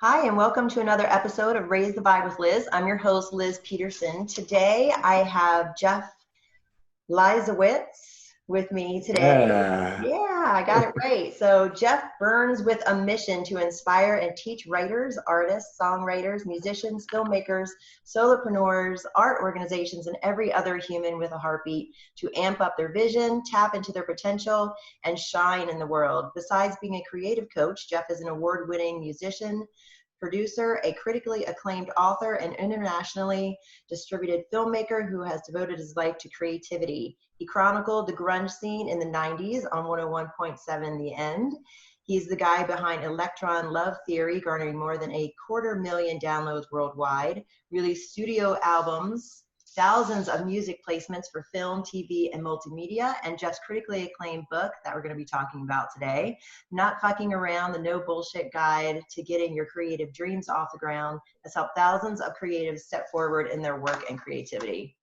Hi, and welcome to another episode of Raise the Vibe with Liz. I'm your host, Liz Peterson. Today, I have Jeff Leisawitz with me today. Yeah. Yeah, I got it right. So Jeff burns with a mission to inspire and teach writers, artists, songwriters, musicians, filmmakers, solopreneurs, art organizations, and every other human with a heartbeat to amp up their vision, tap into their potential, and shine in the world. Besides being a creative coach, Jeff is an award-winning musician, producer, a critically acclaimed author, and internationally distributed filmmaker who has devoted his life to creativity. He chronicled the grunge scene in the 90s on 101.7 The End. He's the guy behind Electron Love Theory, garnering more than 250,000 downloads worldwide, released studio albums, thousands of music placements for film, TV, and multimedia, and Jeff's critically acclaimed book that we're going to be talking about today, Not Fucking Around, the No Bullshit Guide to Getting Your Creative Dreams Off the Ground, has helped thousands of creatives step forward in their work and creativity.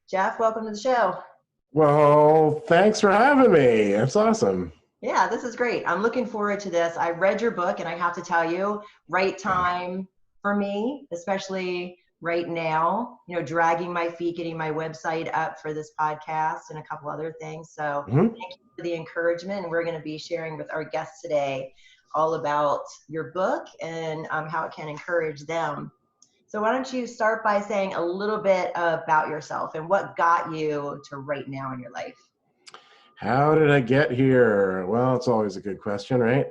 Jeff, welcome to the show. Well, thanks for having me. That's awesome. Yeah, this is great. I'm looking forward to this. I read your book, and I have to tell you, right time for me, especially right now, dragging my feet, getting my website up for this podcast and a couple other things. So hmm thank you for the encouragement. And we're going to be sharing with our guests today all about your book and how it can encourage them. So why don't you start by saying a little bit about yourself and what got you to right now in your life? How did I get here? Well, it's always a good question, right?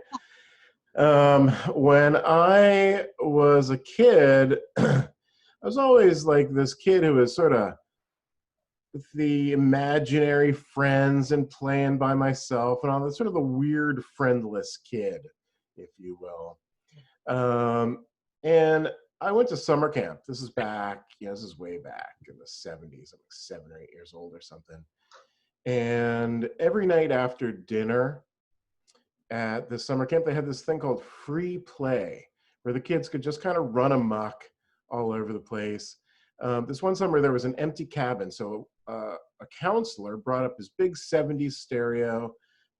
When I was a kid, I was always like this kid who was sort of with the imaginary friends and playing by myself and all that, sort of the weird, friendless kid, if you will. And I went to summer camp. This is back, this is way back in the 70s. I'm like 7 or 8 years old or something. And every night after dinner at the summer camp, they had this thing called free play, where the kids could just kind of run amok all over the place. This one summer, there was an empty cabin. So a counselor brought up his big 70s stereo,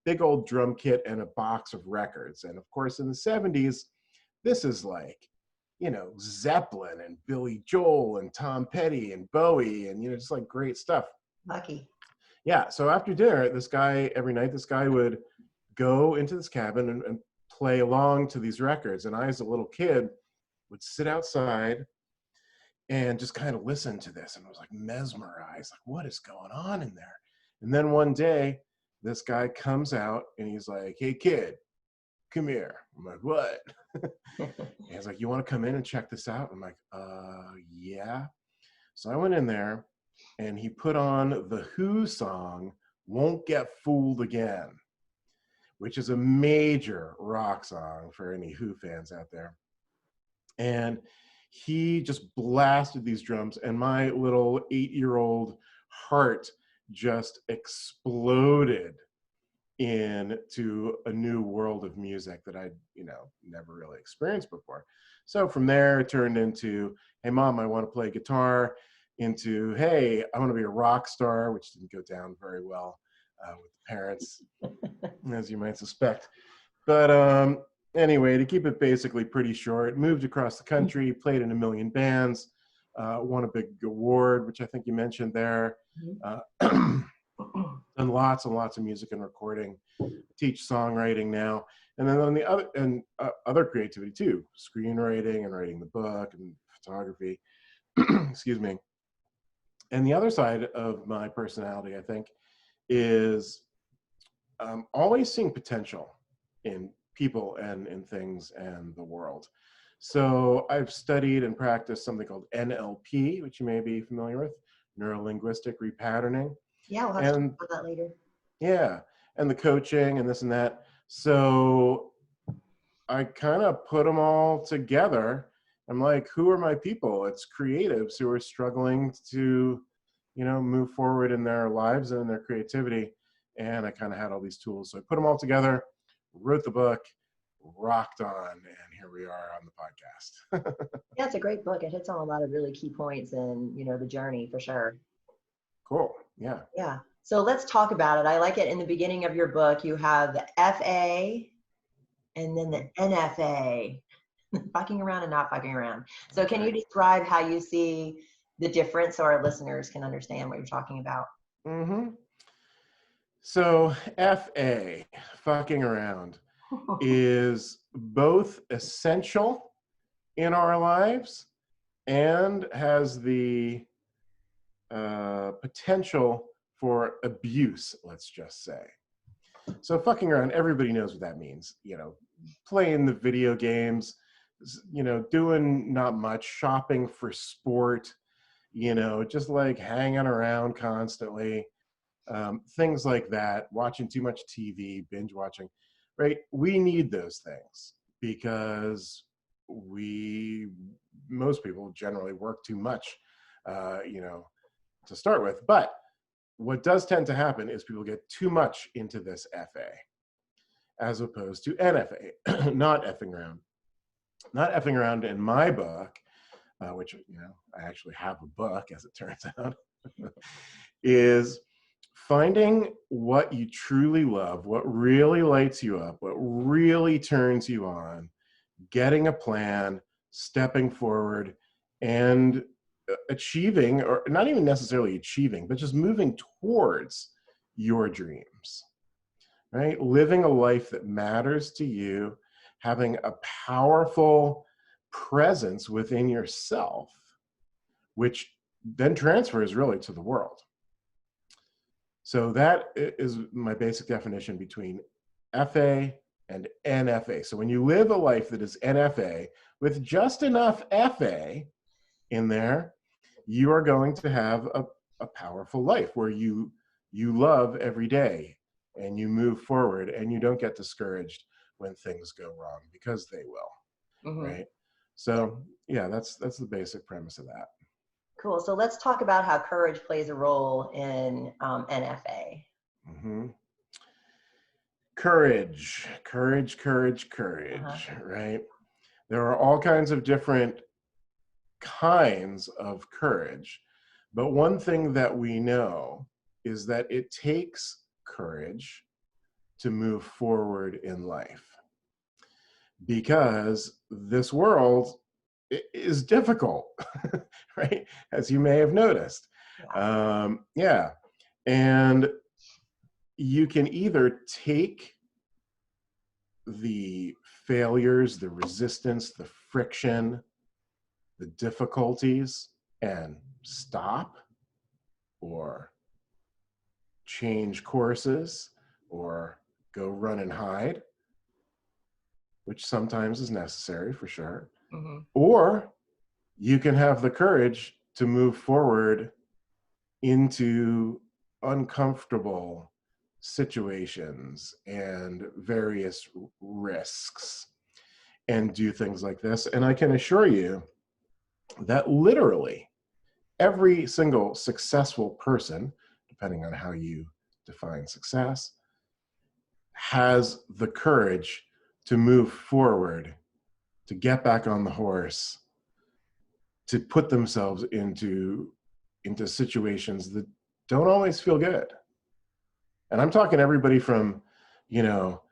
big old drum kit, and a box of records. And of course, in the 70s, this is like, Zeppelin and Billy Joel and Tom Petty and Bowie and, just like great stuff. Lucky. Yeah. So after dinner, every night, this guy would go into this cabin and play along to these records. And I, as a little kid, would sit outside and just kind of listen to this. And I was like mesmerized, like, what is going on in there? And then one day, this guy comes out and he's like, hey, kid, come here. I'm like, what? And he's like, you want to come in and check this out? I'm like, yeah. So I went in there and he put on the Who song, Won't Get Fooled Again, which is a major rock song for any Who fans out there. And he just blasted these drums, and my little 8-year-old heart just exploded into a new world of music that I'd, never really experienced before. So from there, it turned into, hey, Mom, I want to play guitar, into, hey, I want to be a rock star, which didn't go down very well with the parents, as you might suspect. But anyway, to keep it basically pretty short, moved across the country, played in a million bands, won a big award, which I think you mentioned there. Done lots and lots of music and recording. Teach songwriting now, and then on the other other creativity too, screenwriting and writing the book and photography. Excuse me. And the other side of my personality, I think, is always seeing potential in people and in things and the world. So I've studied and practiced something called NLP, which you may be familiar with, Neuro-Linguistic Re-Patterning. Yeah, we'll have to talk about that later. Yeah, and the coaching and this and that. So I kind of put them all together. I'm like, who are my people? It's creatives who are struggling to, move forward in their lives and in their creativity. And I kind of had all these tools. So I put them all together, wrote the book, rocked on, and here we are on the podcast. Yeah, it's a great book. It hits on a lot of really key points in, the journey for sure. Cool. Yeah. Yeah. So let's talk about it. I like it in the beginning of your book. You have the FA and then the NFA. Fucking around and not fucking around. So can you describe how you see the difference so our listeners can understand what you're talking about? Mm-hmm. So FA, fucking around, is both essential in our lives and has the potential for abuse, let's just say. So fucking around, everybody knows what that means. You know, playing the video games, you know, doing not much, shopping for sport, you know, just like hanging around constantly, things like that, watching too much TV, binge watching, right? We need those things because most people generally work too much, you know, to start with. But what does tend to happen is people get too much into this FA as opposed to NFA, not effing around. Not effing around in my book, which, you know, I actually have a book as it turns out, is finding what you truly love, what really lights you up, what really turns you on, getting a plan, stepping forward, and achieving, or not even necessarily achieving, but just moving towards your dreams, right? Living a life that matters to you, having a powerful presence within yourself, which then transfers really to the world. So that is my basic definition between FA and NFA. So when you live a life that is NFA with just enough FA in there, you are going to have a powerful life where you love every day and you move forward and you don't get discouraged when things go wrong, because they will, right? So yeah, that's the basic premise of that. Cool. So let's talk about how courage plays a role in NFA. Mm-hmm. Courage, right? There are all kinds of different kinds of courage, but one thing that we know is that it takes courage to move forward in life, because this world is difficult, right? As you may have noticed. Yeah. And you can either take the failures, the resistance, the friction, the difficulties, and stop or change courses or go run and hide, which sometimes is necessary for sure. Or you can have the courage to move forward into uncomfortable situations and various risks and do things like this. And I can assure you that literally every single successful person, depending on how you define success, has the courage to move forward, to get back on the horse, to put themselves into situations that don't always feel good. And I'm talking everybody from, you know,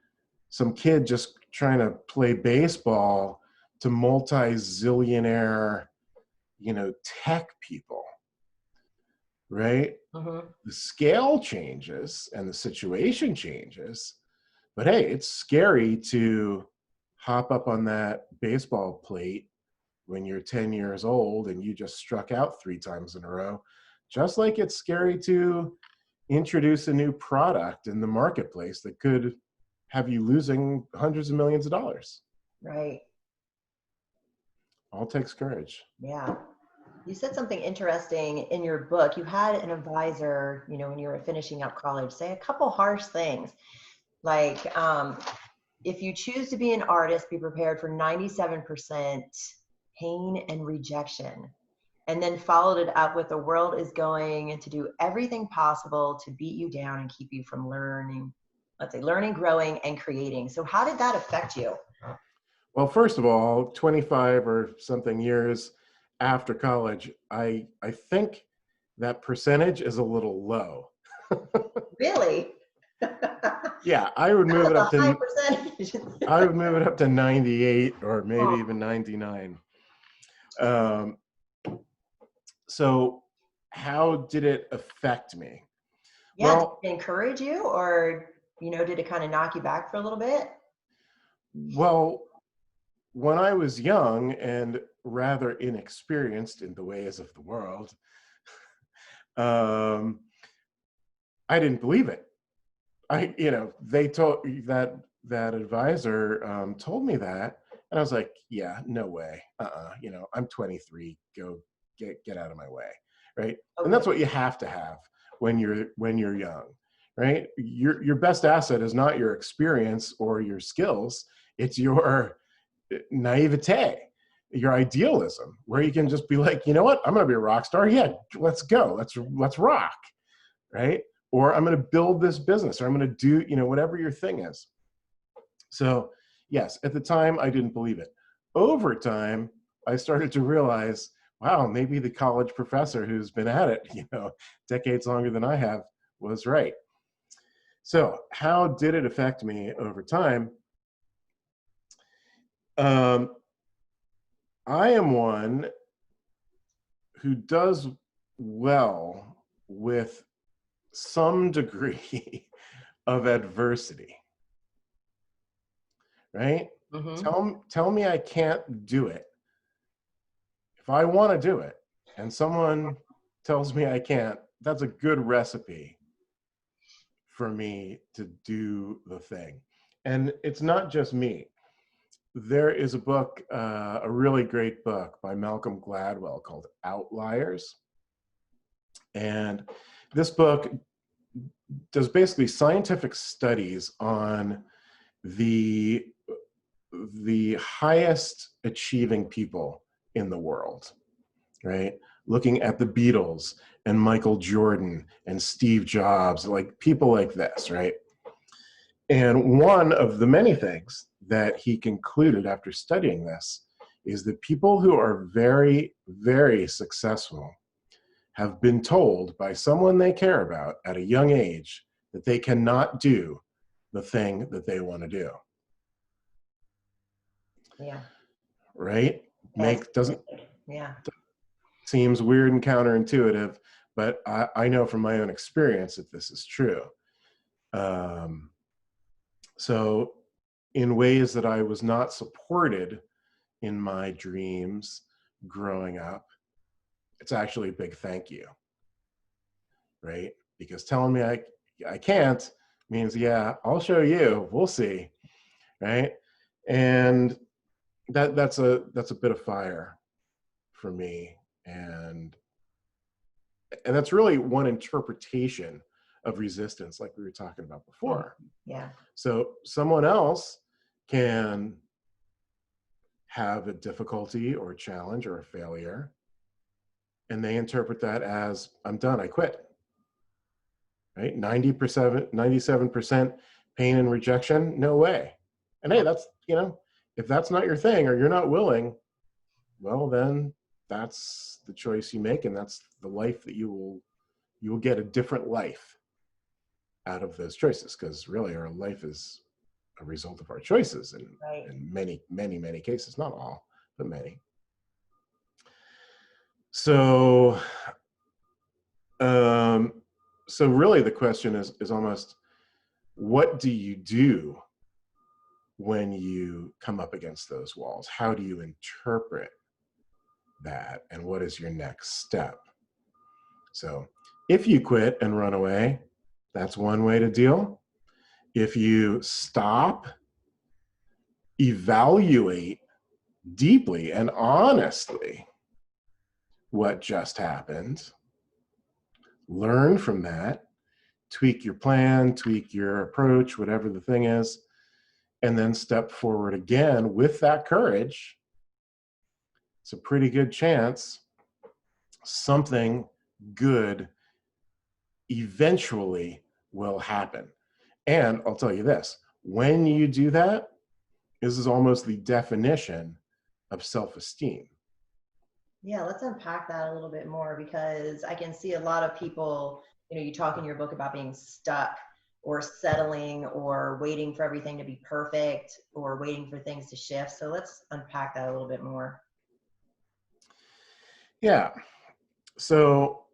some kid just trying to play baseball to multi-zillionaire, you know, tech people, right? The scale changes and the situation changes, but hey, it's scary to hop up on that baseball plate when you're 10 years old and you just struck out 3 times in a row, just like it's scary to introduce a new product in the marketplace that could have you losing hundreds of millions of dollars. Right. All takes courage. Yeah. You said something interesting in your book. You had an advisor, you know, when you were finishing up college, say a couple harsh things like, if you choose to be an artist, be prepared for 97% pain and rejection. And then followed it up with, the world is going to do everything possible to beat you down and keep you from learning, growing, and creating. So how did that affect you? Well, first of all, 25 or something years after college, I think that percentage is a little low. Really? Yeah, I would move it That up was a high to percentage. I would move it up to 98 or maybe Oh, even 99. Um, so how did it affect me? yeah, did Well, it encourage you, or did it kind of knock you back for a little bit? well, when I was young and rather inexperienced in the ways of the world, um, I didn't believe it. They told that advisor told me that, and I was like, yeah, no way. I'm 23. Go get out of my way, right? And Okay. that's what you have to have when you're young, right? Your best asset is not your experience or your skills. It's your naivete, your idealism, where you can just be like, you know what? I'm going to be a rock star. Yeah, let's go. Let's rock, right? Or I'm going to build this business, or I'm going to do, whatever your thing is. So yes, at the time I didn't believe it. Over time, I started to realize, wow, maybe the college professor who's been at it, decades longer than I have was right. So how did it affect me over time? Um, I am one who does well with some degree of adversity, right? Mm-hmm. Tell me I can't do it. If I want to do it and someone tells me I can't, that's a good recipe for me to do the thing. And it's not just me. There is a book, a really great book by Malcolm Gladwell called Outliers. And this book does basically scientific studies on the highest achieving people in the world, right? Looking at the Beatles and Michael Jordan and Steve Jobs, like people like this, right? And one of the many things that he concluded after studying this is that people who are very, very successful have been told by someone they care about at a young age that they cannot do the thing that they want to do. Yeah. Right? Yes. Doesn't Yeah. seems weird and counterintuitive, but I know from my own experience that this is true. Um, so in ways that I was not supported in my dreams growing up, it's actually a big thank you, right? Because telling me I can't means, yeah, I'll show you, we'll see, right? And that's a bit of fire for me. And that's really one interpretation of resistance, like we were talking about Mhm. before. Yeah. So someone else can have a difficulty or a challenge or a failure, and they interpret that as, I'm done, I quit, right? 90%, 97% pain and rejection, no way. And hey, that's, if that's not your thing or you're not willing, well, then that's the choice you make, and that's the life that you will get a different life out of those choices, because really our life is a result of our choices Right. in many, many, many cases, not all, but many. So, um, so really the question is almost, what do you do when you come up against those walls? How do you interpret that? And what is your next step? So if you quit and run away, that's one way to deal. If you stop, evaluate deeply and honestly what just happened, learn from that, tweak your plan, tweak your approach, whatever the thing is, and then step forward again with that courage, it's a pretty good chance something good eventually will happen. And I'll tell you this, when you do that, this is almost the definition of self-esteem. Yeah, let's unpack that a little bit more, because I can see a lot of people, you talk in your book about being stuck or settling or waiting for everything to be perfect or waiting for things to shift. So let's unpack that a little bit more. Yeah. So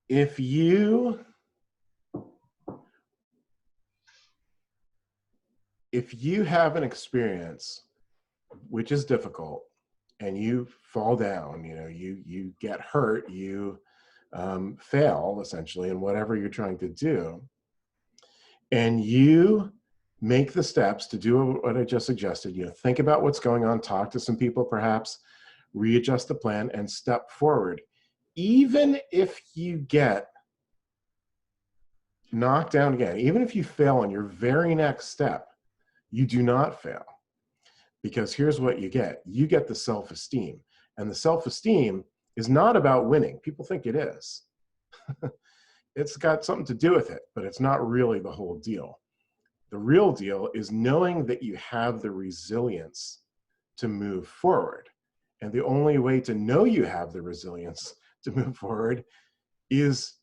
if you have an experience which is difficult and you fall down, you get hurt, you fail essentially in whatever you're trying to do, and you make the steps to do what I just suggested, think about what's going on, talk to some people, perhaps readjust the plan and step forward. Even if you get knocked down again, even if you fail on your very next step, you do not fail. Because here's what you get the self-esteem. And the self-esteem is not about winning. People think it is. It's got something to do with it, but it's not really the whole deal. The real deal is knowing that you have the resilience to move forward. And the only way to know you have the resilience to move forward is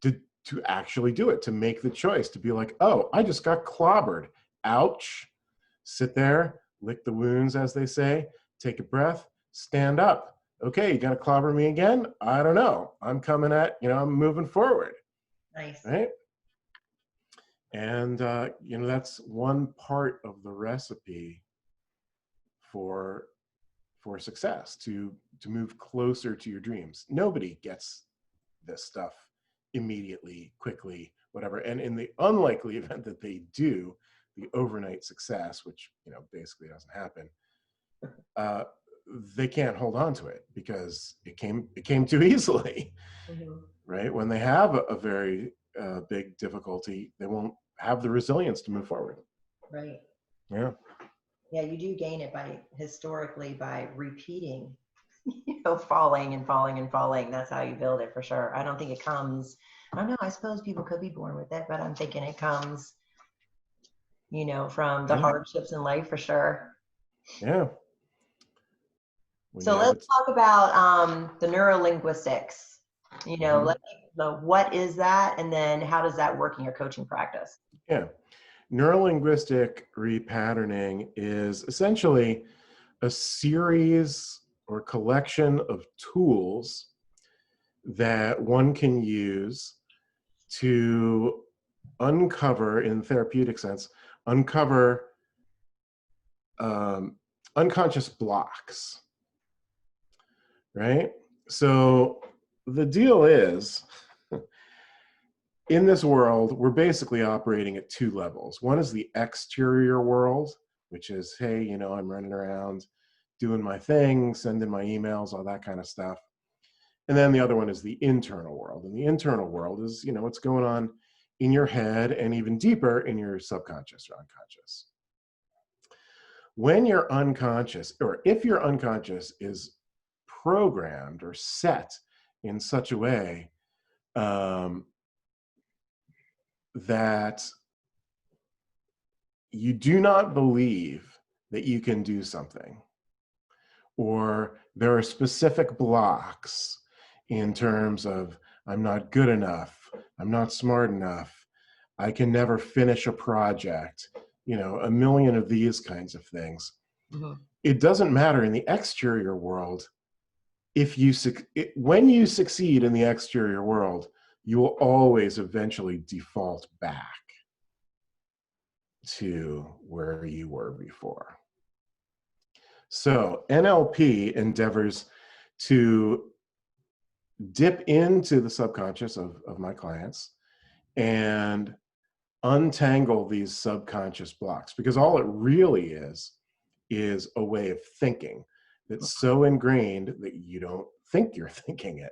to actually do it, to make the choice, to be like, oh, I just got clobbered. Ouch. Sit there, lick the wounds, as they say, take a breath, stand up. Okay, you gonna clobber me again? I don't know. I'm coming at, I'm moving forward. Nice. Right? And, that's one part of the recipe for success, to move closer to your dreams. Nobody gets this stuff immediately, quickly, whatever. And in the unlikely event that they do, the overnight success, which basically doesn't happen, they can't hold on to it because it came too easily. Mm-hmm. Right? When they have a very big difficulty, they won't have the resilience to move forward. Right. Yeah. Yeah, you do gain it historically by repeating, falling and falling and falling. That's how you build it, for sure. I don't think it comes, I don't know, I suppose people could be born with it, but I'm thinking it comes, from the hardships in life, for sure. Yeah. So let's talk about the neuro-linguistics. What is that, and then how does that work in your coaching practice? Yeah. Neuro-Linguistic Re-Patterning is essentially a series or collection of tools that one can use to uncover, in therapeutic sense, unconscious blocks, right? So the deal is, in this world, we're basically operating at two levels. One is the exterior world, which is, hey, I'm running around doing my thing, sending my emails, all that kind of stuff. And then the other one is the internal world. And the internal world is, what's going on in your head and even deeper in your subconscious or unconscious. When you're unconscious, or if your unconscious is programmed or set in such a way that you do not believe that you can do something, or there are specific blocks in terms of, I'm not good enough, I'm not smart enough, I can never finish a project, a million of these kinds of things. Mm-hmm. It doesn't matter in the exterior world. When you succeed in the exterior world, you will always eventually default back to where you were before. So NLP endeavors to dip into the subconscious of my clients and untangle these subconscious blocks, because all it really is a way of thinking that's so ingrained that you don't think you're thinking it.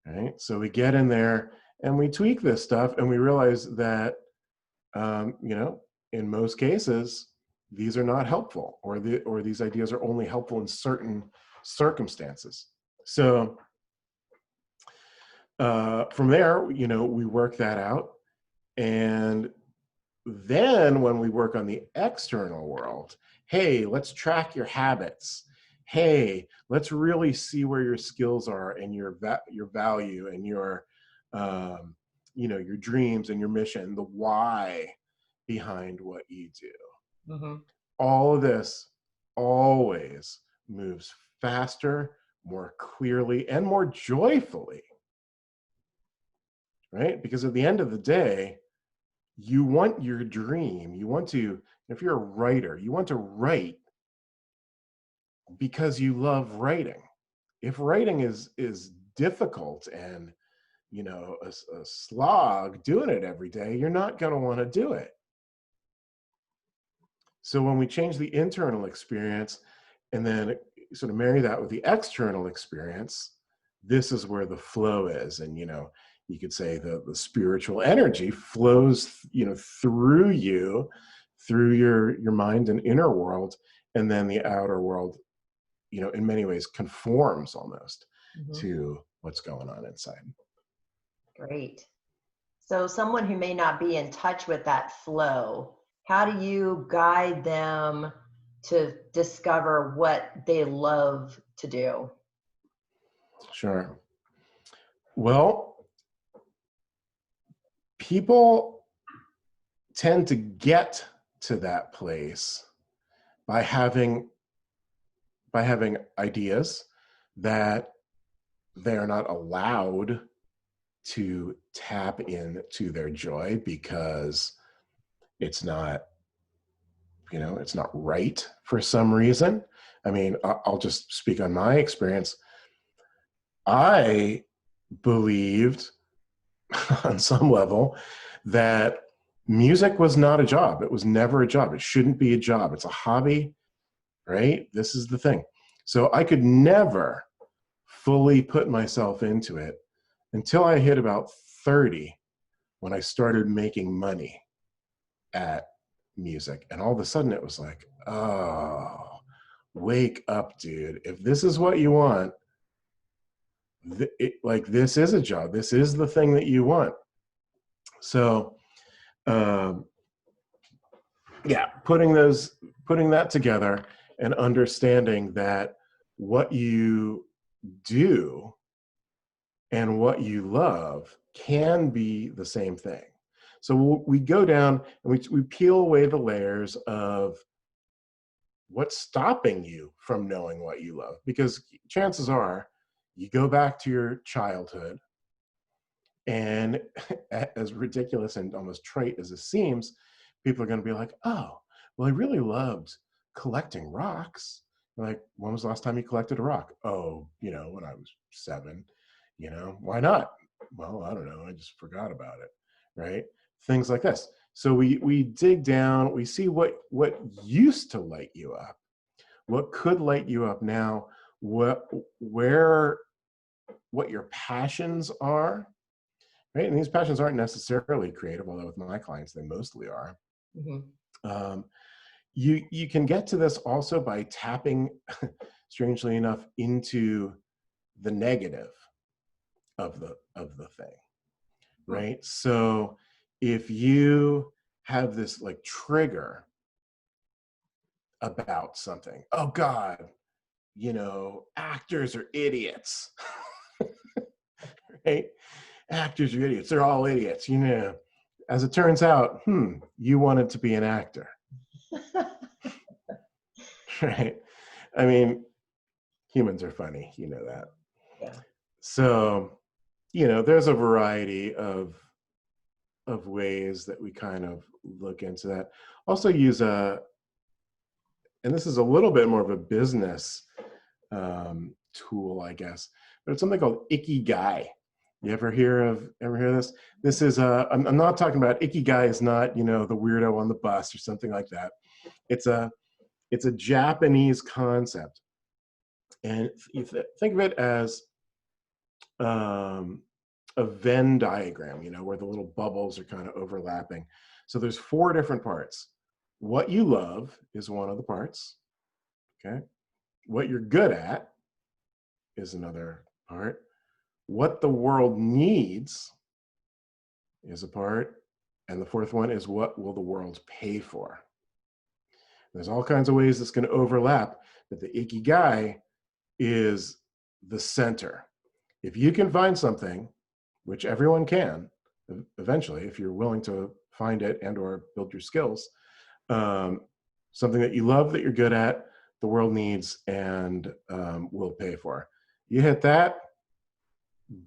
Right? So we get in there and we tweak this stuff, and we realize that, in most cases, these are not helpful, or these ideas are only helpful in certain circumstances. So from there, we work that out. And then when we work on the external world, hey, let's track your habits. hey, let's really see where your skills are and your value and your, your dreams and your mission, the why behind what you do. Mm-hmm. All of this always moves faster, more clearly, and more joyfully, right? Because at the end of the day, you want your dream. You want to, if you're a writer, you want to write because you love writing. If writing is difficult and a slog doing it every day, you're not going to want to do it. So when we change the internal experience and then sort of marry that with the external experience, this is where the flow is. And you could say the spiritual energy flows through you, through your mind and inner world, and then the outer world in many ways conforms almost to what's going on inside. Great. So someone who may not be in touch with that flow, how do you guide them to discover what they love to do? Sure. Well, people tend to get to that place by having ideas that they are not allowed to tap into their joy because it's not right for some reason. I mean, I'll just speak on my experience. I believed on some level that music was not a job. It was never a job. It shouldn't be a job. It's a hobby, right? This is the thing. So I could never fully put myself into it until I hit about 30, when I started making money at music. And all of a sudden it was like, oh, wake up, dude. If this is what you want, this is a job. This is the thing that you want. So, putting that together and understanding that what you do and what you love can be the same thing. So we go down and we peel away the layers of what's stopping you from knowing what you love. Because chances are you go back to your childhood, and as ridiculous and almost trite as it seems, people are going to be like, oh, well, I really loved collecting rocks. Like, when was the last time you collected a rock? Oh, when I was 7. Why not? Well, I don't know. I just forgot about it, right? Things like this. So we dig down, we see what used to light you up, what could light you up now, what your passions are, right? And these passions aren't necessarily creative, although with my clients, they mostly are. Mm-hmm. You can get to this also by tapping, strangely enough, into the negative of the thing, right? So if you have this like trigger about something, oh God, actors are idiots, right? Actors are idiots. They're all idiots, As it turns out, you wanted to be an actor. Right? I mean, humans are funny, that. Yeah. So, there's a variety of ways that we kind of look into that. Also use and this is a little bit more of a business tool, I guess, but it's something called Ikigai. You ever hear this? This is I'm not talking about Ikigai is not, the weirdo on the bus or something like that. It's a Japanese concept. And you think of it as a Venn diagram, where the little bubbles are kind of overlapping. So there's 4 different parts. What you love is one of the parts. Okay. What you're good at is another part. What the world needs is a part. And the 4th one is what will the world pay for? There's all kinds of ways that's going to overlap, but the ikigai is the center. If you can find something, which everyone can eventually, if you're willing to find it and or build your skills, something that you love, that you're good at, the world needs, and will pay for. You hit that,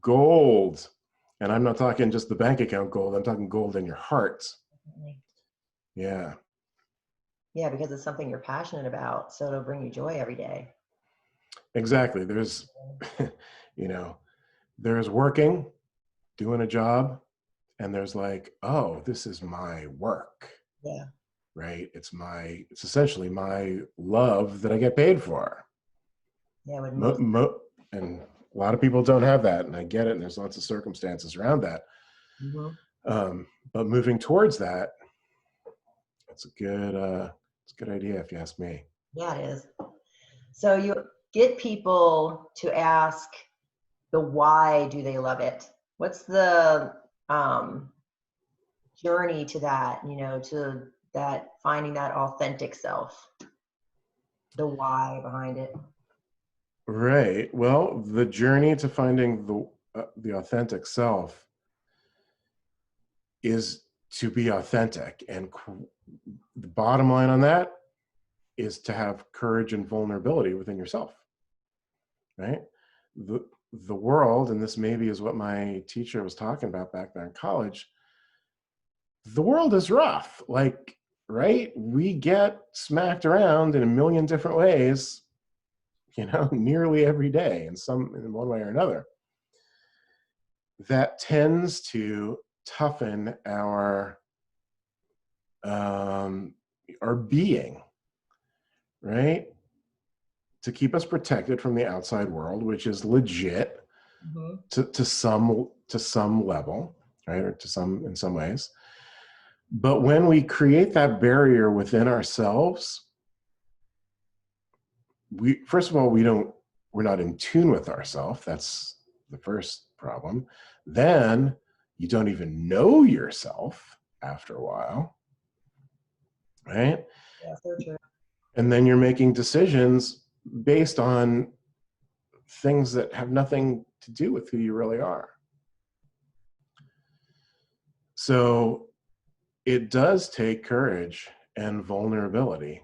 gold. And I'm not talking just the bank account gold, I'm talking gold in your heart. Yeah. Yeah, because it's something you're passionate about, so it'll bring you joy every day. Exactly. There's, you know, there's working, doing a job, and there's like, oh, this is my work. Yeah. Right? It's essentially my love that I get paid for. Yeah. And a lot of people don't have that, and I get it, and there's lots of circumstances around that. But moving towards that, it's a good idea if you ask me. Yeah, it is. So you get people to ask the why do they love it? What's the journey to that, to that finding that authentic self, the why behind it? Right. Well, the journey to finding the authentic self is to be authentic, and the bottom line on that is to have courage and vulnerability within yourself. Right? The world, and this maybe is what my teacher was talking about back there in college, the world is rough. Like, right? We get smacked around in a million different ways, nearly every day in one way or another. That tends to toughen our being, right? To keep us protected from the outside world, which is legit to some level, right? Or in some ways. But when we create that barrier within ourselves, first of all, we're not in tune with ourselves. That's the first problem. Then you don't even know yourself after a while, right? Yeah, so true. And then you're making decisions based on things that have nothing to do with who you really are. So it does take courage and vulnerability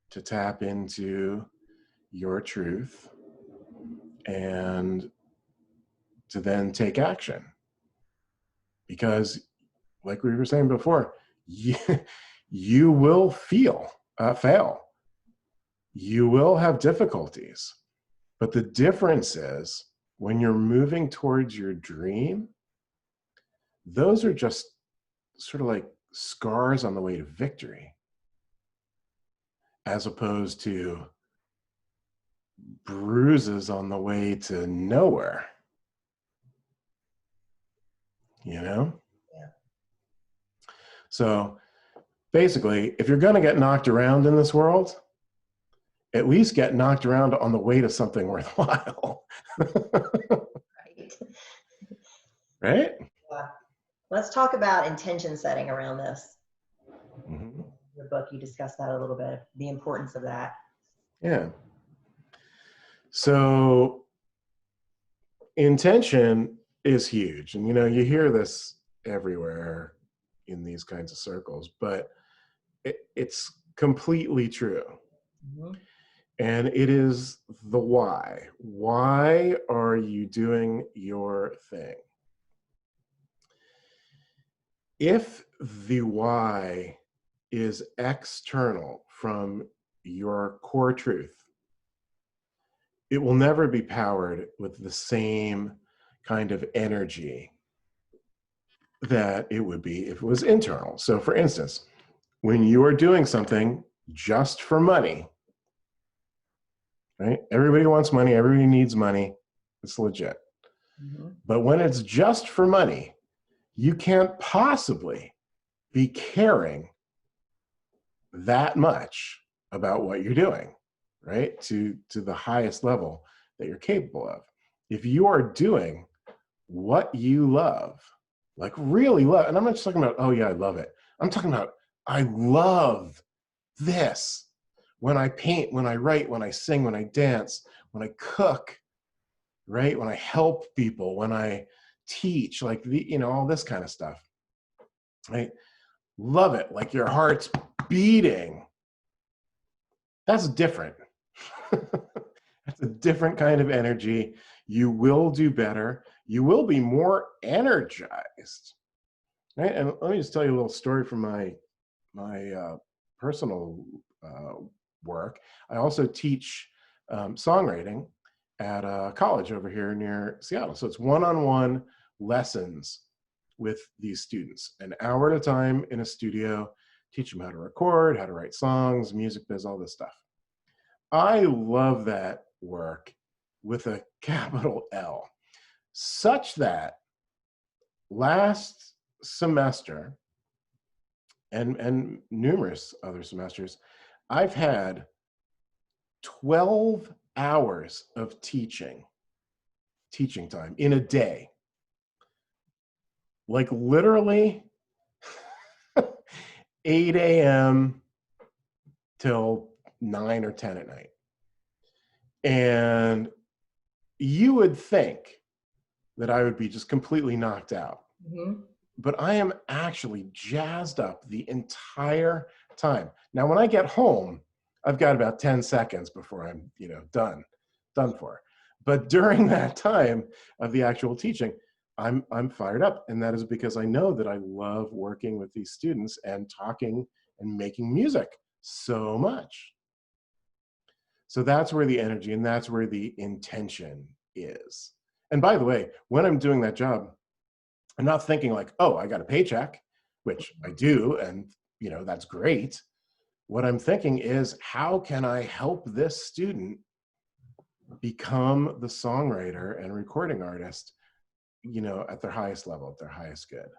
to tap into your truth and to then take action. Because, like we were saying before, you will fail. You will have difficulties. But the difference is, when you're moving towards your dream, those are just sort of like scars on the way to victory, as opposed to bruises on the way to nowhere. Yeah. So basically, if you're going to get knocked around in this world, at least get knocked around on the way to something worthwhile. Right. Right? Yeah. Let's talk about intention setting around this. Mm-hmm. Your book, you discussed that a little bit, the importance of that. Yeah. So intention is huge. And, you hear this everywhere in these kinds of circles, but it's completely true. Mm-hmm. And it is the why. Why are you doing your thing? If the why is external from your core truth, it will never be powered with the same kind of energy that it would be if it was internal. So for instance, when you are doing something just for money, right? Everybody wants money, everybody needs money, it's legit. Mm-hmm. But when it's just for money, you can't possibly be caring that much about what you're doing, right? To the highest level that you're capable of. If you are doing what you love, like really love, and I'm not just talking about, oh yeah, I love it. I'm talking about, I love this. When I paint, when I write, when I sing, when I dance, when I cook, right? When I help people, when I teach, like all this kind of stuff, right? Love it. Like your heart's beating. That's different. That's a different kind of energy. You will do better. You will be more energized, right? And let me just tell you a little story from my personal work. I also teach songwriting at a college over here near Seattle. So it's one-on-one lessons with these students, an hour at a time in a studio, teach them how to record, how to write songs, music biz, all this stuff. I love that work with a capital L, such that last semester and numerous other semesters, I've had 12 hours of teaching time in a day. Like literally 8 a.m. till 9 or 10 at night. And you would think that I would be just completely knocked out. Mm-hmm. But I am actually jazzed up the entire time. Now, when I get home, I've got about 10 seconds before I'm, done for. But during that time of the actual teaching, I'm fired up. And that is because I know that I love working with these students and talking and making music so much. So that's where the energy and that's where the intention is. And by the way, when I'm doing that job, I'm not thinking like, oh, I got a paycheck, which I do, and that's great. What I'm thinking is, how can I help this student become the songwriter and recording artist, at their highest level, at their highest good?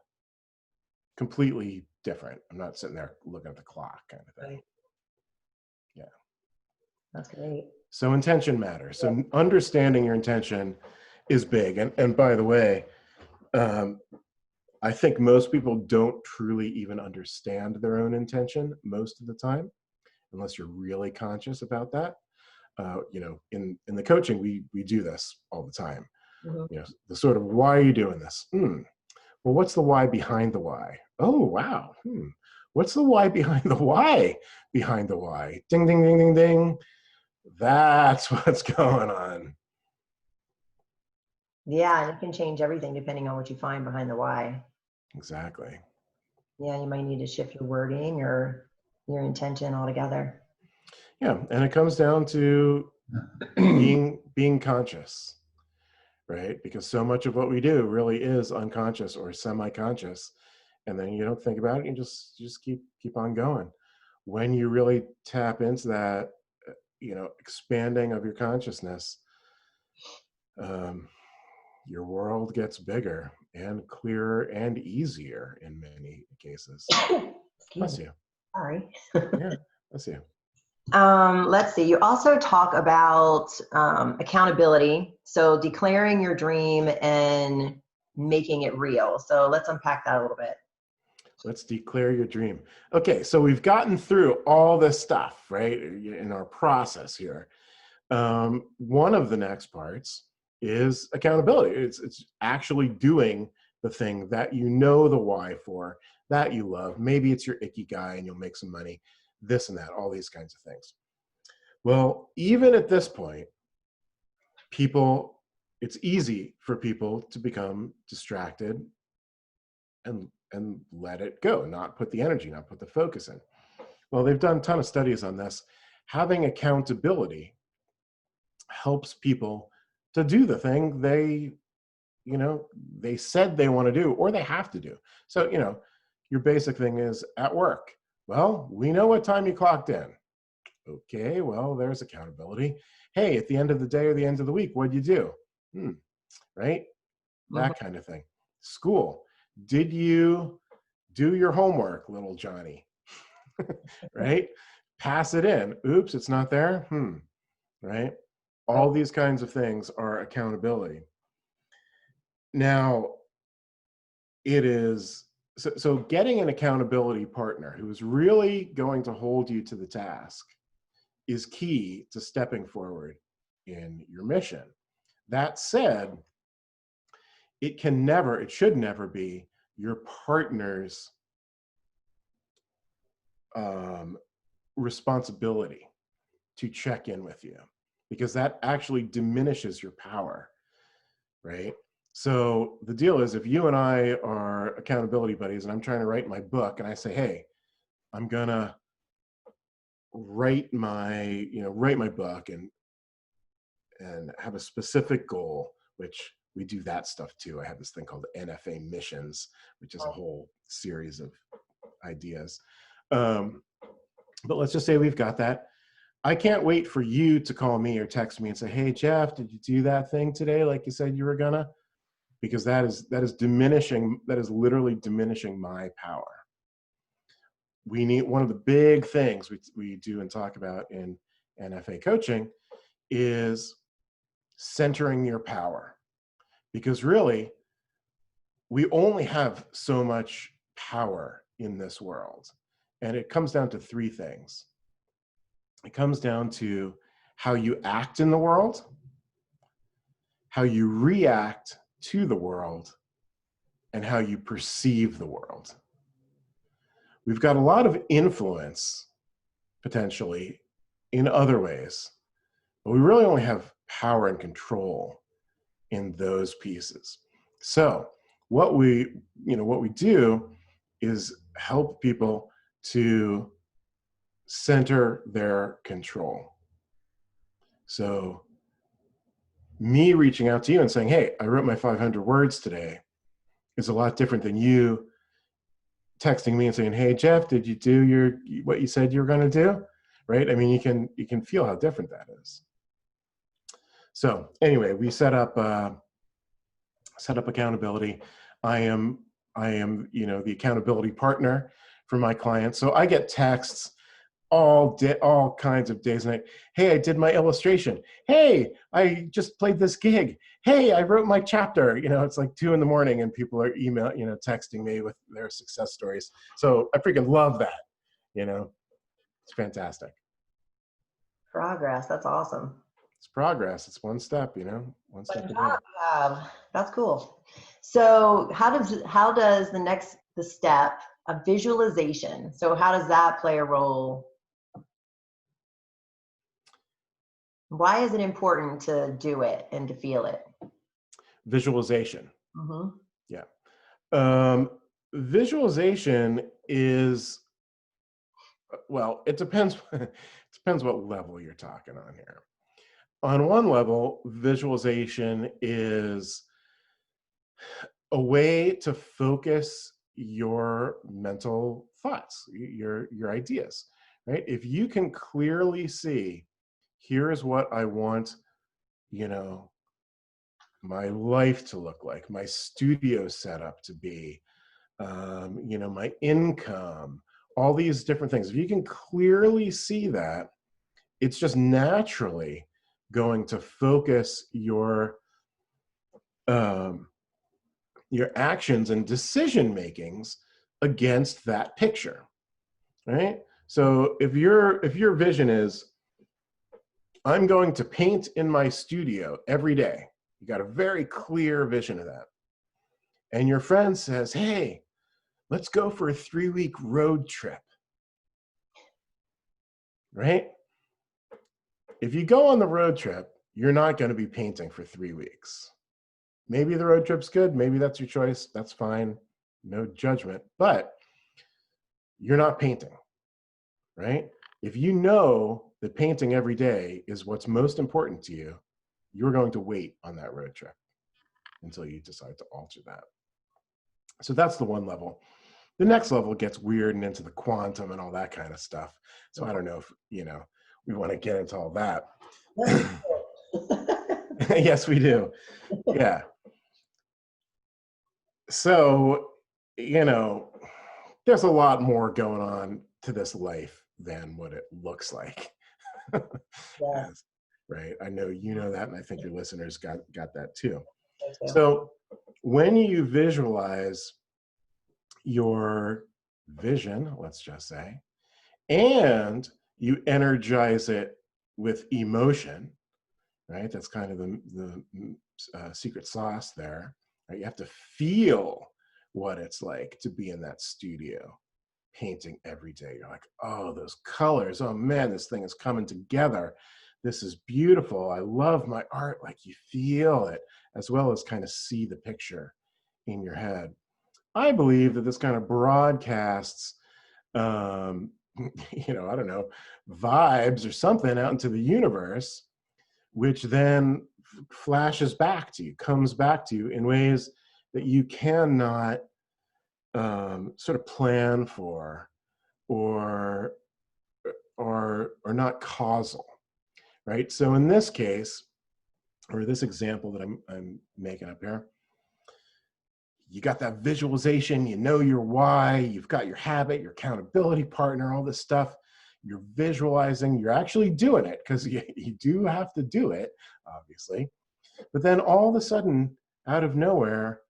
Completely different. I'm not sitting there looking at the clock kind of thing. Right. Yeah. That's great. So intention matters. So understanding your intention is big. And by the way, I think most people don't truly even understand their own intention most of the time, unless you're really conscious about that. In the coaching, we do this all the time. Mm-hmm. The sort of, why are you doing this? Well, what's the why behind the why? Oh, wow. What's the why behind the why behind the why? Ding, ding, ding, ding, ding. That's what's going on. Yeah, and it can change everything depending on what you find behind the why. Exactly. Yeah, you might need to shift your wording or your intention altogether. Yeah, and it comes down to being conscious, right? Because so much of what we do really is unconscious or semi-conscious, and then you don't think about it. You just keep on going. When you really tap into that, expanding of your consciousness, your world gets bigger and clearer and easier in many cases. Bless you. Sorry. Yeah, bless you. Let's see. You also talk about accountability. So declaring your dream and making it real. So let's unpack that a little bit. Let's declare your dream. Okay, so we've gotten through all this stuff, right, in our process here. One of the next parts is accountability. It's actually doing the thing that you know the why for, that you love. Maybe it's your ikigai and you'll make some money, this and that, all these kinds of things. Well, even at this point, it's easy for people to become distracted and let it go, not put the energy, not put the focus in. Well, they've done a ton of studies on this. Having accountability helps people to do the thing they said they want to do or they have to do. So, your basic thing is at work. Well, we know what time you clocked in. Okay, well, there's accountability. Hey, at the end of the day or the end of the week, what'd you do? Right? That kind of thing. School. Did you do your homework, little Johnny? Right? Pass it in. Oops, it's not there. Right? All these kinds of things are accountability. Now, it is So getting an accountability partner who is really going to hold you to the task is key to stepping forward in your mission. That said, it should never be your partner's responsibility to check in with you, because that actually diminishes your power, right? So the deal is, if you and I are accountability buddies and I'm trying to write my book and I say, hey, I'm gonna write my book and have a specific goal, which we do that stuff too. I have this thing called NFA missions, which is a whole series of ideas. But let's just say we've got that. I can't wait for you to call me or text me and say, hey, Jeff, did you do that thing today like you said you were gonna? Because that is literally diminishing my power. We need, one of the big things we do and talk about in NFA coaching is centering your power. Because really, we only have so much power in this world. And it comes down to three things. It comes down to how you act in the world, how you react to the world, and how you perceive the world. We've got a lot of influence, potentially, in other ways, but we really only have power and control in those pieces. So what we do is help people to center their control. So me reaching out to you and saying, hey, I wrote my 500 words today, is a lot different than you texting me and saying, hey, Jeff, did you do what you said you were going to do? Right? I mean, you can feel how different that is. So anyway, we set up accountability. I am the accountability partner for my clients. So I get texts all kinds of days and night. Hey, I did my illustration. Hey, I just played this gig. Hey, I wrote my chapter. It's like 2 a.m. and people are texting me with their success stories. So I freaking love that. It's fantastic. Progress. That's awesome. It's progress. It's one step, one step a day. That's cool. So how does the step of visualization? So how does that play a role? Why is it important to do it and to feel it? Visualization. Mm-hmm. Yeah. Visualization is, well, it depends. It depends what level you're talking on here. On one level, visualization is a way to focus your mental thoughts, your ideas, right? If you can clearly see, here is what I want, my life to look like, my studio setup to be, my income, all these different things. If you can clearly see that, it's just naturally going to focus your actions and decision makings against that picture, right? So if your vision is, I'm going to paint in my studio every day, you got a very clear vision of that, and your friend says, hey, let's go for a 3-week road trip, right? If you go on the road trip, you're not going to be painting for 3 weeks. Maybe the road trip's good. Maybe that's your choice. That's fine. No judgment. But you're not painting, right? If you know that painting every day is what's most important to you, you're going to wait on that road trip until you decide to alter that. So that's the one level. The next level gets weird and into the quantum and all that kind of stuff. So I don't know if, we want to get into all that. Yes, we do. Yeah. So, there's a lot more going on to this life than what it looks like. Yeah. Right? I know you know that, and I think your listeners got that too. Thank you. So when you visualize your vision, let's just say, and you energize it with emotion, right? That's kind of the secret sauce there. Right? You have to feel what it's like to be in that studio painting every day. You're like, oh, those colors. Oh man, this thing is coming together. This is beautiful. I love my art. Like you feel it as well as kind of see the picture in your head. I believe that this kind of broadcasts, you know, I don't know, vibes or something out into the universe, which then flashes back to you, comes back to you in ways that you cannot sort of plan for or not causal, right? So in this case, or this example that I'm making up here, you got that visualization, you know your why, you've got your habit, your accountability partner, all this stuff. You're visualizing, you're actually doing it because you do have to do it, obviously. But then all of a sudden, out of nowhere,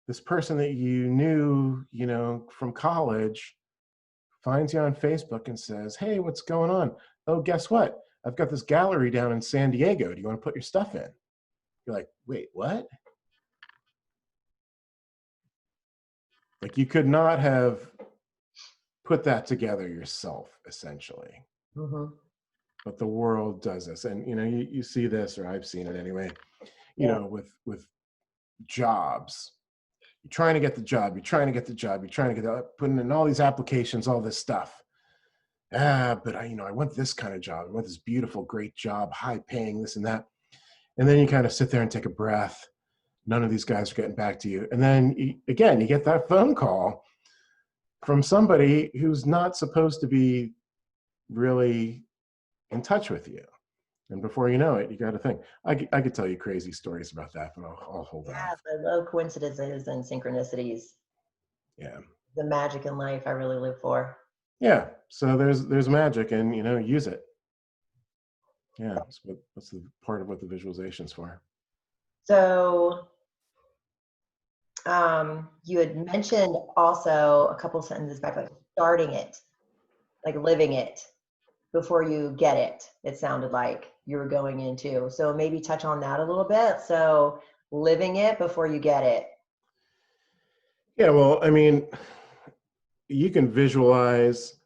this person that you knew, you know, from college finds you on Facebook and says, hey, what's going on? Oh, guess what? I've got this gallery down in San Diego. Do you want to put your stuff in? You're like, wait, what? Like you could not have put that together yourself, essentially. Mm-hmm. But the world does this. And, you know, you see this, or I've seen it anyway, you Yeah. know, with jobs. You're trying to get the job. You're trying to get the job. You're trying to get putting in all these applications, all this stuff. But I, you know, I want this kind of job. I want this beautiful, great job, high paying, this and that. And then you kind of sit there and take a breath. None of these guys are getting back to you. And then again, you get that phone call from somebody who's not supposed to be really in touch with you. And before you know it, you got to think. I could tell you crazy stories about that, but I'll hold off. I love coincidences and synchronicities. Yeah. The magic in life I really live for. Yeah. So there's magic, and you know, use it. Yeah. That's the part of what the visualization's for. So you had mentioned also a couple sentences back, like starting it, like living it before you get it. It sounded like you were going into. So maybe touch on that a little bit. So living it before you get it. Yeah. Well, I mean, you can visualize,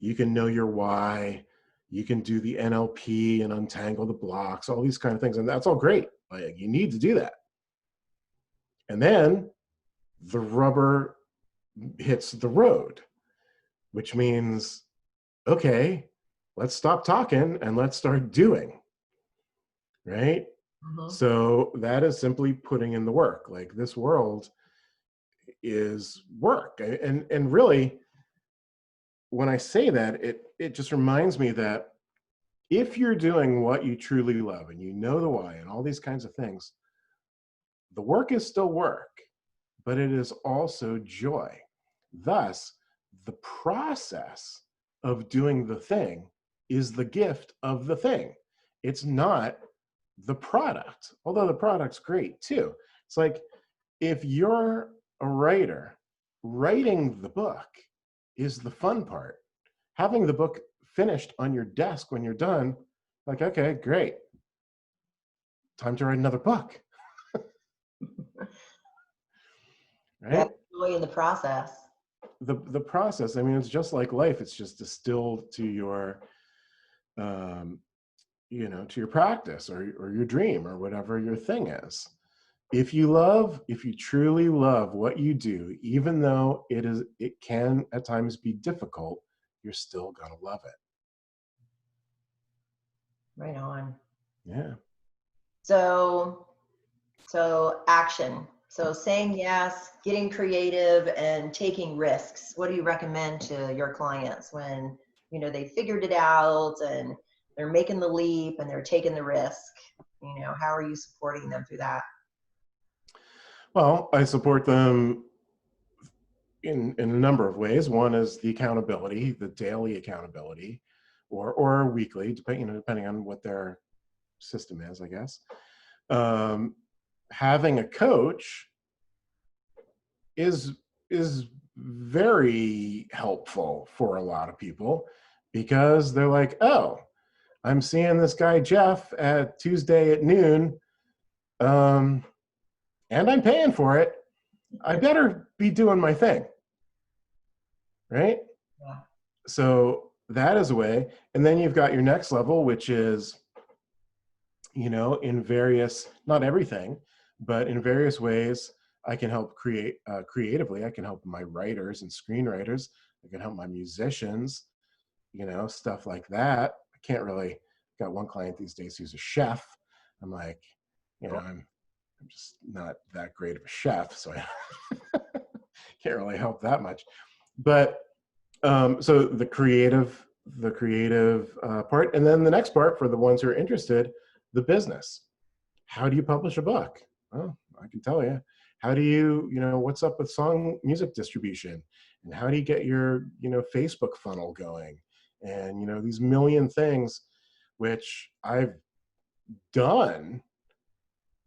you can know your why, you can do the NLP and untangle the blocks, all these kind of things, and that's all great. Like, you need to do that. And then the rubber hits the road, which means, okay, let's stop talking and let's start doing, right? Mm-hmm. So that is simply putting in the work. Like, this world is work. And really, when I say that, it just reminds me that if you're doing what you truly love and you know the why and all these kinds of things, the work is still work, but it is also joy. Thus, the process of doing the thing is the gift of the thing. It's not the product, although the product's great too. It's like, if you're a writer, writing the book is the fun part. Having the book finished on your desk when you're done, like, okay, great. Time to write another book. Right? Yeah, joy in the process. The process, I mean, it's just like life. It's just distilled to your, you know, to your practice or your dream or whatever your thing is. If you truly love what you do, even though it can at times be difficult, you're still gonna love it. Right on. Yeah. So action. So saying yes, getting creative, and taking risks. What do you recommend to your clients when, you know, they figured it out and they're making the leap and they're taking the risk? You know, how are you supporting them through that? Well, I support them in a number of ways. One is the accountability, the daily accountability, or weekly, depending on what their system is, I guess. Having a coach is very helpful for a lot of people because they're like, oh, I'm seeing this guy Jeff at Tuesday at noon, and I'm paying for it. I better be doing my thing, right? Yeah. So that is a way. And then you've got your next level, which is, you know, in various, not everything, but in various ways, I can help create creatively. I can help my writers and screenwriters. I can help my musicians, you know, stuff like that. I can't really, got one client these days who's a chef. I'm like, you know, I'm just not that great of a chef, so I can't really help that much. But so the creative part, and then the next part for the ones who are interested, the business. How do you publish a book? Well, I can tell you. How do you, you know, what's up with song music distribution? And how do you get your, you know, Facebook funnel going? And, you know, these million things, which I've done,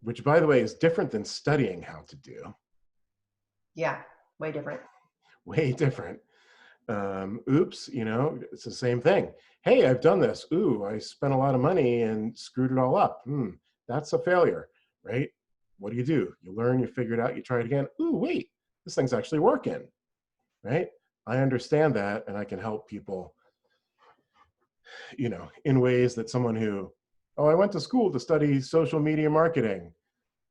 which by the way is different than studying how to do. Yeah, way different. Way different. Oops, you know, it's the same thing. Hey, I've done this. Ooh, I spent a lot of money and screwed it all up. That's a failure, right? What do? You learn, you figure it out, you try it again. Ooh, wait, this thing's actually working, right? I understand that, and I can help people, you know, in ways that someone who, oh, I went to school to study social media marketing,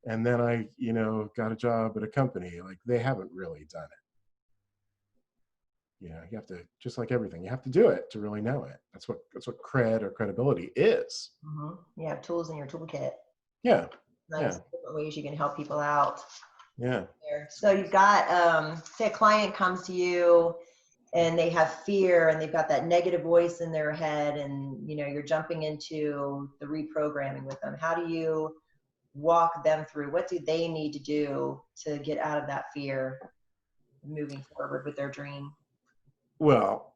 and then I, you know, got a job at a company, like they haven't really done it. You know, you have to, just like everything, you have to do it to really know it. That's what cred or credibility is. You have tools in your toolkit. Yeah. Different ways you can help people out. Yeah. So you've got, say a client comes to you and they have fear and they've got that negative voice in their head, and, you know, you're jumping into the reprogramming with them. How do you walk them through? What do they need to do to get out of that fear, moving forward with their dream? Well,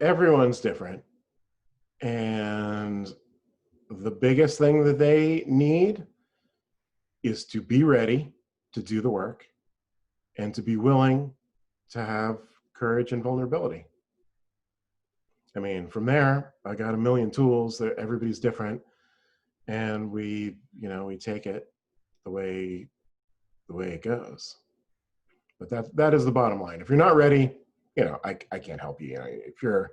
everyone's different. And the biggest thing that they need is to be ready to do the work and to be willing to have courage and vulnerability. I mean, from there, I got a million tools that everybody's different. And we, you know, we take it the way it goes. But that is the bottom line. If you're not ready, you know, I can't help you. You know, if your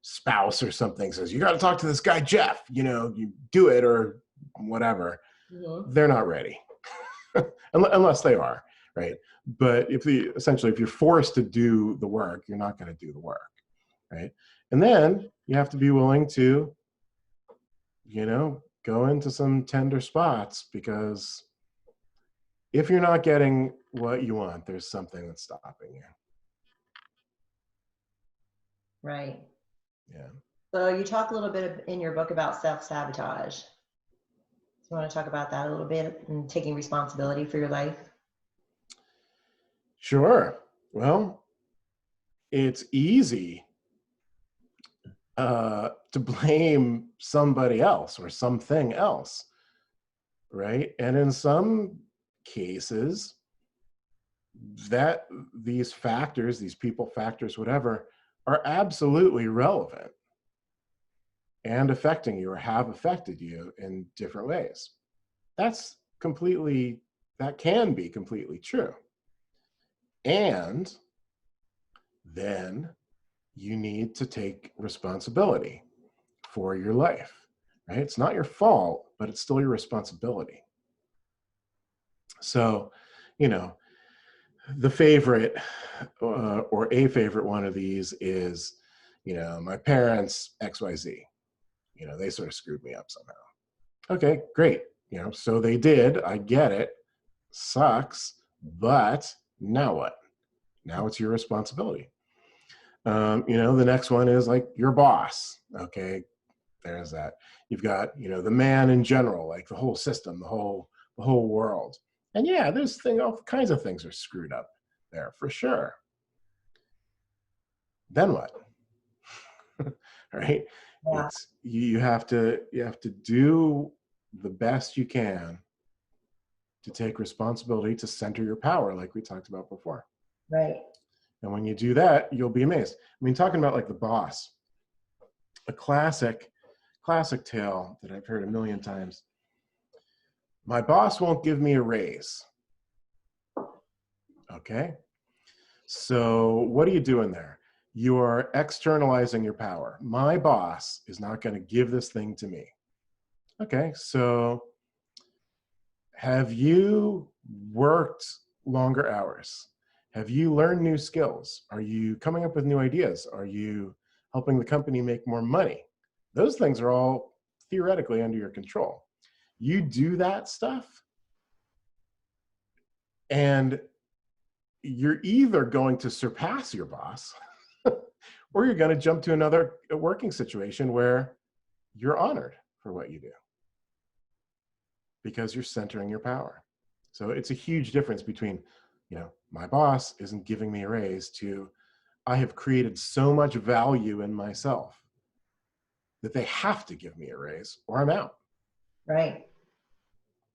spouse or something says, you got to talk to this guy, Jeff, you know, you do it or whatever, they're not ready. Unless they are, right? But essentially, if you're forced to do the work, you're not going to do the work, right? And then you have to be willing to, you know, go into some tender spots, because if you're not getting what you want, there's something that's stopping you. Right. Yeah. So you talk a little bit in your book about self-sabotage. So you want to talk about that a little bit, and taking responsibility for your life? Sure. Well, it's easy to blame somebody else or something else, right? And in some cases, that these factors, these people factors, whatever, are absolutely relevant and affecting you or have affected you in different ways. That can be completely true. And then you need to take responsibility for your life, right? It's not your fault, but it's still your responsibility. So, you know, the favorite or a favorite one of these is, you know, my parents, XYZ, you know, they sort of screwed me up somehow. Okay, great. You know, so they did. I get it. Sucks. But now what? Now it's your responsibility. You know, the next one is like your boss. Okay, there's that. You've got, you know, the man in general, like the whole system, the whole world. And yeah, all kinds of things are screwed up there for sure. Then what? Right? Yeah. It's you have to do the best you can to take responsibility, to center your power, like we talked about before. Right. And when you do that, you'll be amazed. I mean, talking about like the boss, a classic tale that I've heard a million times. My boss won't give me a raise. Okay. So what are you doing there? You are externalizing your power. My boss is not going to give this thing to me. Okay. So have you worked longer hours? Have you learned new skills? Are you coming up with new ideas? Are you helping the company make more money? Those things are all theoretically under your control. You do that stuff, and you're either going to surpass your boss or you're going to jump to another working situation where you're honored for what you do because you're centering your power. So it's a huge difference between, my boss isn't giving me a raise to I have created so much value in myself that they have to give me a raise or I'm out. Right.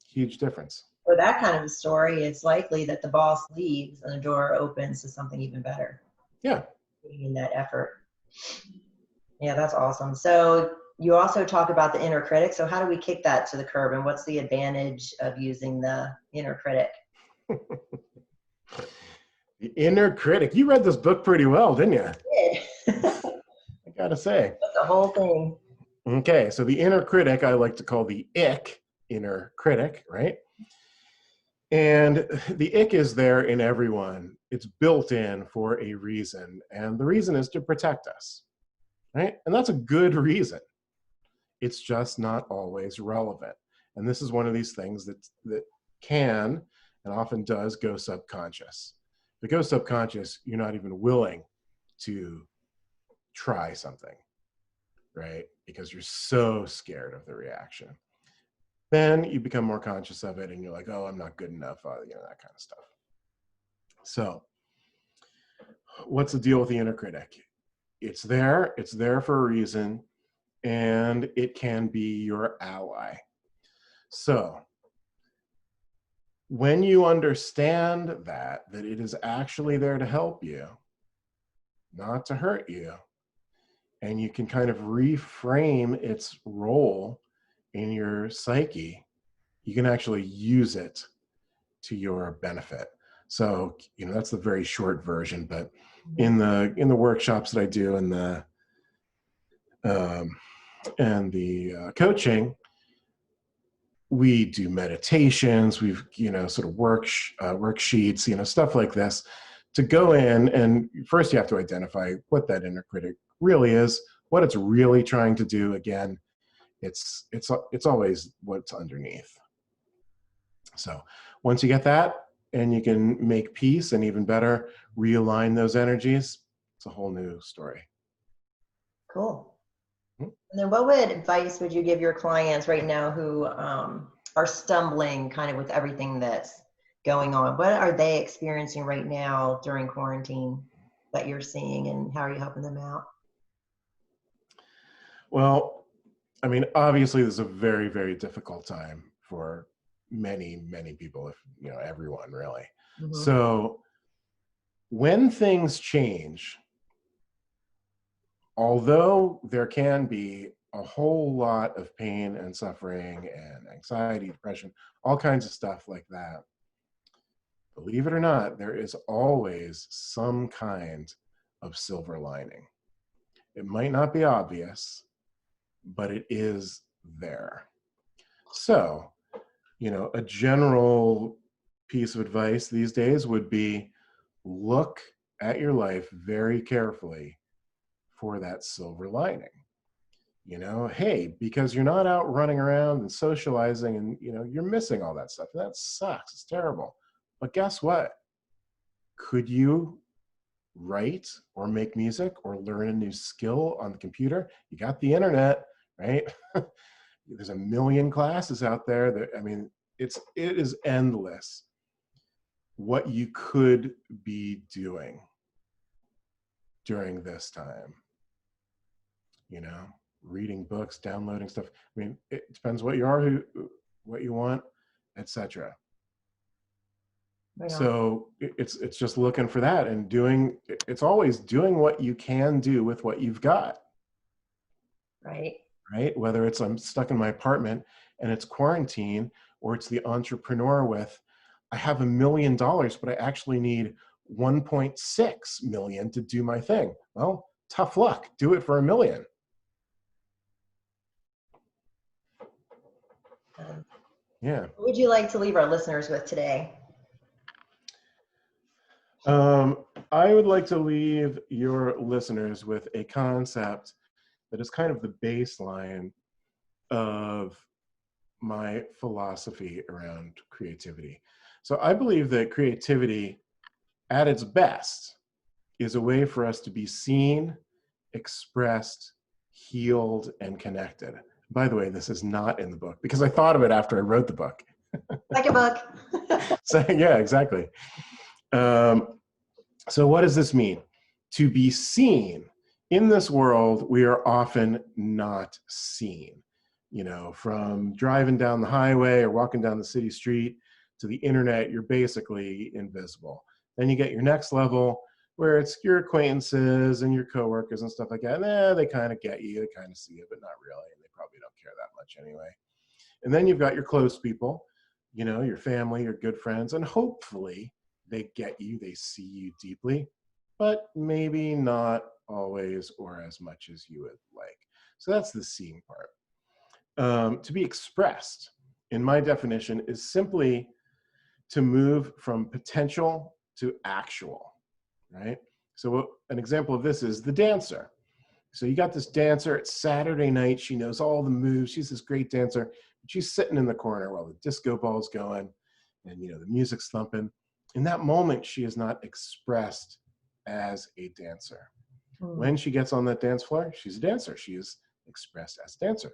Huge difference. For that kind of a story, it's likely that the boss leaves and the door opens to something even better. Yeah. In that effort. Yeah, that's awesome. So you also talk about the inner critic. So how do we kick that to the curb, and what's the advantage of using the inner critic? The inner critic. You read this book pretty well, didn't you? I did. I gotta say. That's the whole thing. Okay, so the inner critic I like to call the ick inner critic, right? And the ick is there in everyone. It's built in for a reason, and the reason is to protect us, right? And that's a good reason. It's just not always relevant. And this is one of these things that can and often does go subconscious. If it goes subconscious, you're not even willing to try something, right? Because you're so scared of the reaction. Then you become more conscious of it and you're like, oh, I'm not good enough, that kind of stuff. So what's the deal with the inner critic? It's there for a reason, and it can be your ally. So when you understand that it is actually there to help you, not to hurt you, and you can kind of reframe its role in your psyche, you can actually use it to your benefit. So, that's the very short version, but in the workshops that I do and the coaching, we do meditations, we've, sort of worksheets, stuff like this to go in. And first you have to identify what that inner critic really is, what it's really trying to do. Again, it's always what's underneath. So once you get that and you can make peace and even better, realign those energies, it's a whole new story. Cool. And then what advice would you give your clients right now who are stumbling kind of with everything that's going on? What are they experiencing right now during quarantine that you're seeing, and how are you helping them out? Well, I mean, obviously this is a very, very difficult time for many, many people, if everyone really. Mm-hmm. So when things change, although there can be a whole lot of pain and suffering and anxiety, depression, all kinds of stuff like that, believe it or not, there is always some kind of silver lining. It might not be obvious, but it is there. So, a general piece of advice these days would be look at your life very carefully for that silver lining. Hey, because you're not out running around and socializing and, you're missing all that stuff. That sucks. It's terrible. But guess what? Could you write or make music or learn a new skill on the computer? You got the internet, right? There's a million classes out there that, it is endless what you could be doing during this time. Reading books, downloading stuff. It depends what you are, what you want, etc. Right on. So it's just looking for that and doing, it's always doing what you can do with what you've got. Right. Right? Whether it's I'm stuck in my apartment and it's quarantine, or it's the entrepreneur with, I have $1 million, but I actually need 1.6 million to do my thing. Well, tough luck. Do it for $1 million. Yeah. What would you like to leave our listeners with today? I would like to leave your listeners with a concept that is kind of the baseline of my philosophy around creativity. So I believe that creativity at its best is a way for us to be seen, expressed, healed, and connected. By the way, this is not in the book because I thought of it after I wrote the book. Like a book. So yeah, exactly. So what does this mean? To be seen. In this world, we are often not seen. You know, from driving down the highway or walking down the city street to the internet, you're basically invisible. Then you get your next level where it's your acquaintances and your coworkers and stuff like that. And they kind of get you, they kind of see you, but not really. And they probably don't care that much anyway. And then you've got your close people, you know, your family, your good friends, and hopefully they get you, they see you deeply, but maybe not always or as much as you would like. So that's the seeing part. To be expressed, in my definition, is simply to move from potential to actual, right? So an example of this is the dancer. So you got this dancer, it's Saturday night, she knows all the moves, she's this great dancer, but she's sitting in the corner while the disco ball's going and, you know, the music's thumping. In that moment, she is not expressed as a dancer. When she gets on that dance floor, she's a dancer. She is expressed as a dancer.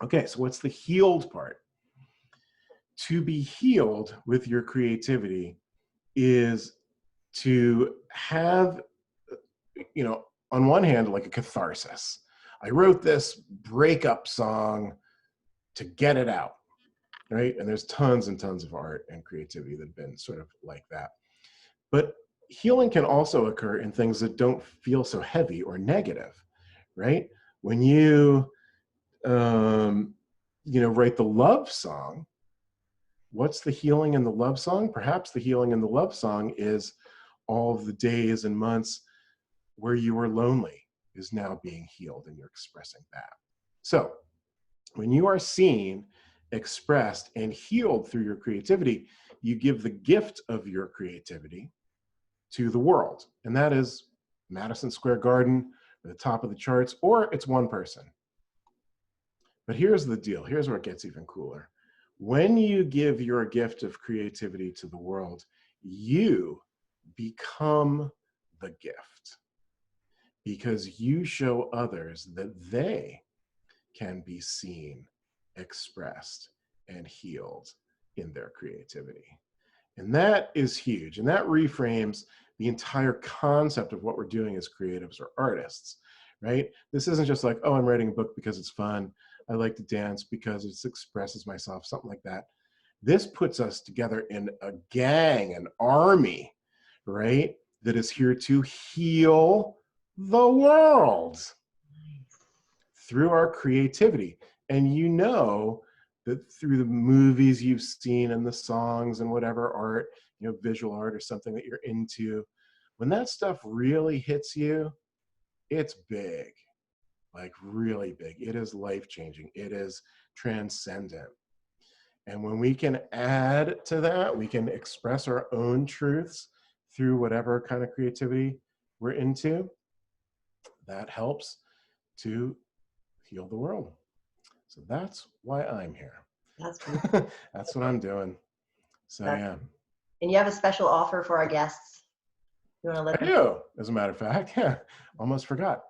Okay, so what's the healed part? To be healed with your creativity is to have, you know, on one hand, like a catharsis. I wrote this breakup song to get it out, right? And there's tons and tons of art and creativity that have been sort of like that. But healing can also occur in things that don't feel so heavy or negative, right? When you, you know, write the love song, what's the healing in the love song? Perhaps the healing in the love song is all of the days and months where you were lonely is now being healed and you're expressing that. So when you are seen, expressed, and healed through your creativity, you give the gift of your creativity to the world. And that is Madison Square Garden, or the top of the charts, or it's one person. But here's the deal. Here's where it gets even cooler. When you give your gift of creativity to the world, you become the gift because you show others that they can be seen, expressed, and healed in their creativity. And that is huge. And that reframes the entire concept of what we're doing as creatives or artists, right? This isn't just like, oh, I'm writing a book because it's fun. I like to dance because it expresses myself, something like that. This puts us together in a gang, an army, right? That is here to heal the world through our creativity. And you know that through the movies you've seen and the songs and whatever art, you know, visual art or something that you're into, when that stuff really hits you, it's big, like really big. It is life-changing. It is transcendent. And when we can add to that, we can express our own truths through whatever kind of creativity we're into, that helps to heal the world. So that's why I'm here. That's beautiful. That's what I'm doing. So yeah. And you have a special offer for our guests. You want to let I do, as a matter of fact. Yeah, almost forgot.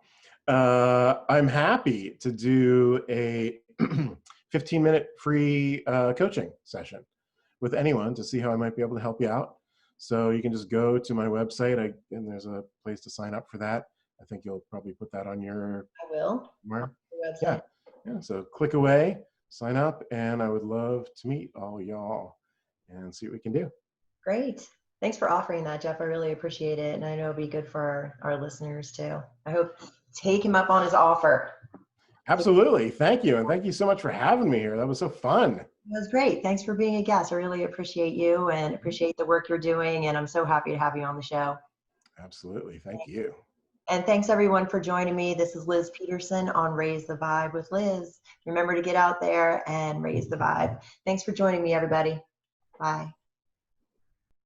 I'm happy to do a 15-minute free coaching session with anyone to see how I might be able to help you out. So you can just go to my website, and there's a place to sign up for that. I think you'll probably put that on your. I will. Where? Website. Yeah. So click away, sign up, and I would love to meet all y'all and see what we can do. Great. Thanks for offering that, Jeff. I really appreciate it. And I know it'll be good for our listeners too. I hope take him up on his offer. Absolutely. Thank you. And thank you so much for having me here. That was so fun. It was great. Thanks for being a guest. I really appreciate you and appreciate the work you're doing. And I'm so happy to have you on the show. Absolutely. Thank you. And thanks everyone for joining me. This is Liz Peterson on Raise the Vibe with Liz. Remember to get out there and raise the vibe. Thanks for joining me, everybody. Bye.